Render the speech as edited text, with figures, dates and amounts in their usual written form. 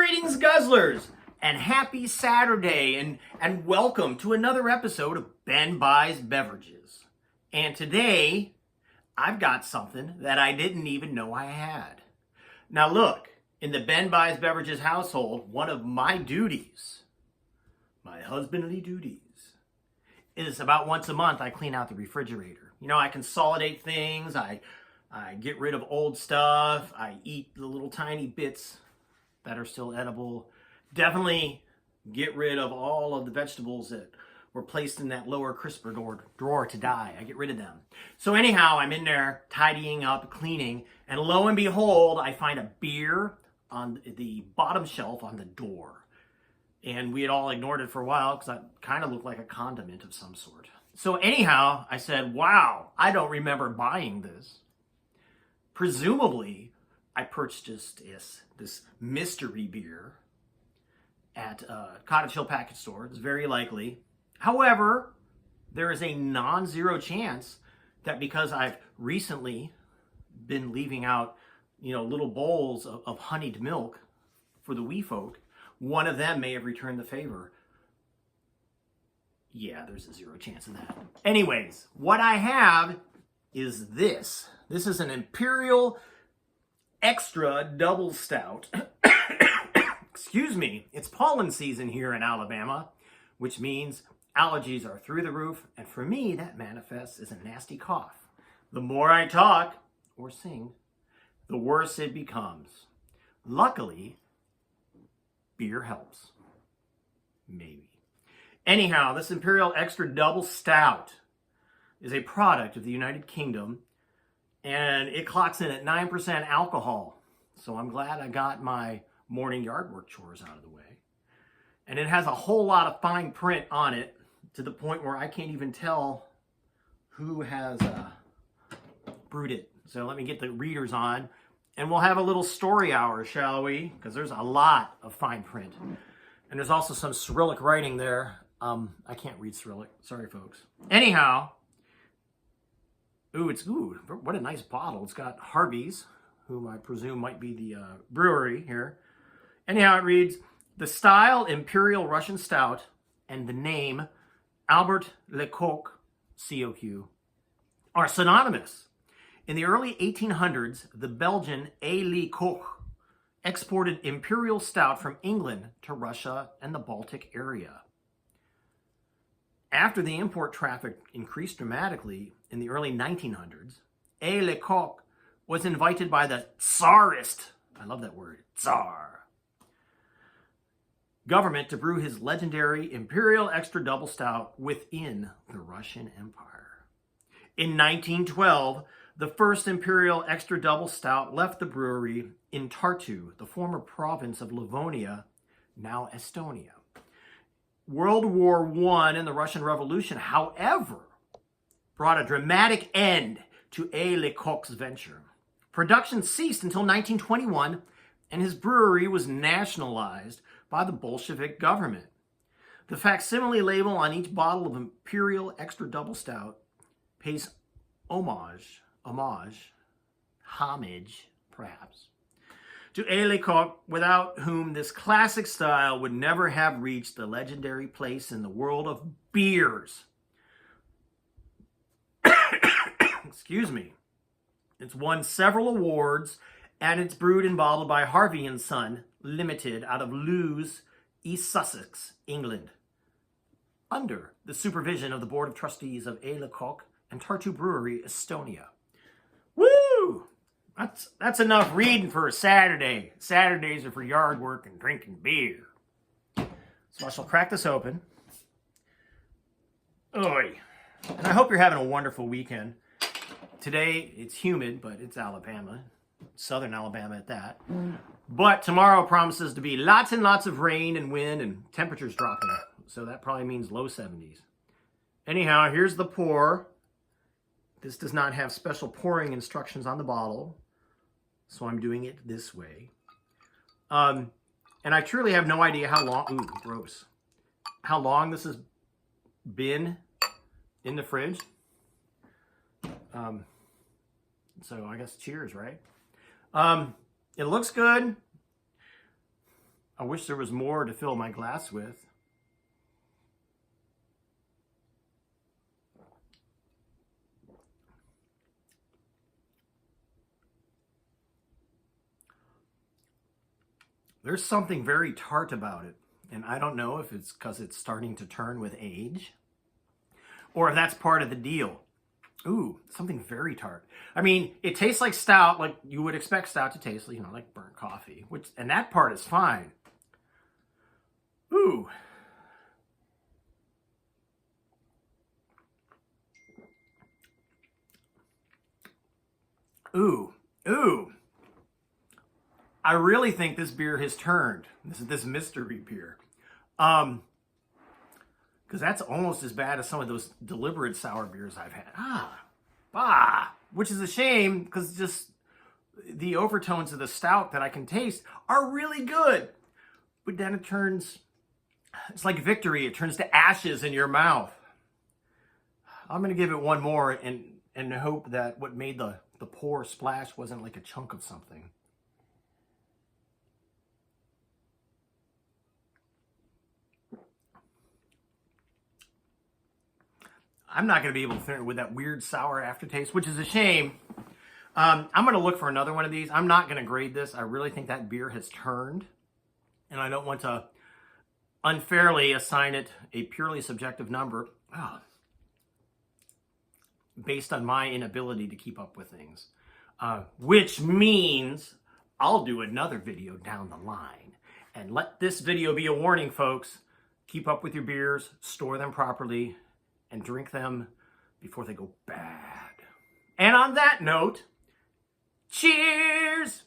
Greetings, Guzzlers, and happy Saturday, and welcome to another episode of Ben Buys Beverages. And today, I've got something that I didn't even know I had. Now look, in the Ben Buys Beverages household, one of my duties, my husbandly duties, is about once a month I clean out the refrigerator. You know, I consolidate things, I get rid of old stuff, I eat the little tiny bits that are still edible. Definitely get rid of all of the vegetables that were placed in that lower crisper drawer to die. I get rid of them. So anyhow, I'm in there tidying up, cleaning, and lo and behold, I find a beer on the bottom shelf on the door. And we had all ignored it for a while because it kind of looked like a condiment of some sort. So anyhow, I said, wow, I don't remember buying this. Presumably, I purchased this mystery beer at Cottage Hill Package Store. It's very likely. However, there is a non-zero chance that because I've recently been leaving out, little bowls of honeyed milk for the wee folk, one of them may have returned the favor. Yeah, there's a zero chance of that. Anyways, what I have is this. This is an Imperial Extra Double Stout. Excuse me. It's pollen season here in Alabama, which means allergies are through the roof, and for me, that manifests as a nasty cough. The more I talk or sing, the worse it becomes. Luckily, beer helps. Maybe. Anyhow, this Imperial Extra Double Stout is a product of the United Kingdom, and it clocks in at 9% alcohol. So I'm glad I got my morning yard work chores out of the way. And it has a whole lot of fine print on it to the point where I can't even tell who has brewed it. So let me get the readers on and we'll have a little story hour, shall we? Because there's a lot of fine print. And there's also some Cyrillic writing there. I can't read Cyrillic. Sorry, folks. Anyhow, what a nice bottle. It's got Harvey's, whom I presume might be the brewery here. Anyhow, it reads, the style Imperial Russian Stout and the name Albert Lecoq, C-O-Q, are synonymous. In the early 1800s, the Belgian A. Lecoq exported Imperial Stout from England to Russia and the Baltic area. After the import traffic increased dramatically in the early 1900s, A. Lecoq was invited by the Tsarist, I love that word, Tsar, government to brew his legendary Imperial Extra Double Stout within the Russian Empire. In 1912, the first Imperial Extra Double Stout left the brewery in Tartu, the former province of Livonia, now Estonia. World War I and the Russian Revolution, however, brought a dramatic end to A. Lecoq's venture. Production ceased until 1921, and his brewery was nationalized by the Bolshevik government. The facsimile label on each bottle of Imperial Extra Double Stout pays homage, perhaps, to A. Lecoq, without whom this classic style would never have reached the legendary place in the world of beers. Excuse me. It's won several awards, and it's brewed and bottled by Harvey and Son Limited out of Lewes, East Sussex, England, under the supervision of the Board of Trustees of A. Lecoq and Tartu Brewery, Estonia. Woo! That's enough reading for a Saturday. Saturdays are for yard work and drinking beer. So I shall crack this open. Oy. And I hope you're having a wonderful weekend. Today, it's humid, but it's Alabama. Southern Alabama at that. But tomorrow promises to be lots and lots of rain and wind and temperatures dropping. So that probably means low 70s. Anyhow, here's the pour. This does not have special pouring instructions on the bottle, so I'm doing it this way. And I truly have no idea how long, gross, how long this has been in the fridge. So I guess cheers, right? It looks good. I wish there was more to fill my glass with. There's something very tart about it. And I don't know if it's because it's starting to turn with age or if that's part of the deal. Ooh, something very tart. I mean, it tastes like stout, like you would expect stout to taste, you know, like burnt coffee, and that part is fine. Ooh. Ooh. Ooh. I really think this beer has turned. This is this mystery beer. Because that's almost as bad as some of those deliberate sour beers I've had. Which is a shame because just the overtones of the stout that I can taste are really good. But then it turns, it's like victory. It turns to ashes in your mouth. I'm going to give it one more and hope that what made the pour splash wasn't like a chunk of something. I'm not going to be able to finish with that weird sour aftertaste, which is a shame. I'm going to look for another one of these. I'm not going to grade this. I really think that beer has turned, and I don't want to unfairly assign it a purely subjective number based on my inability to keep up with things, which means I'll do another video down the line. And let this video be a warning, folks. Keep up with your beers, store them properly, and drink them before they go bad. And on that note, cheers!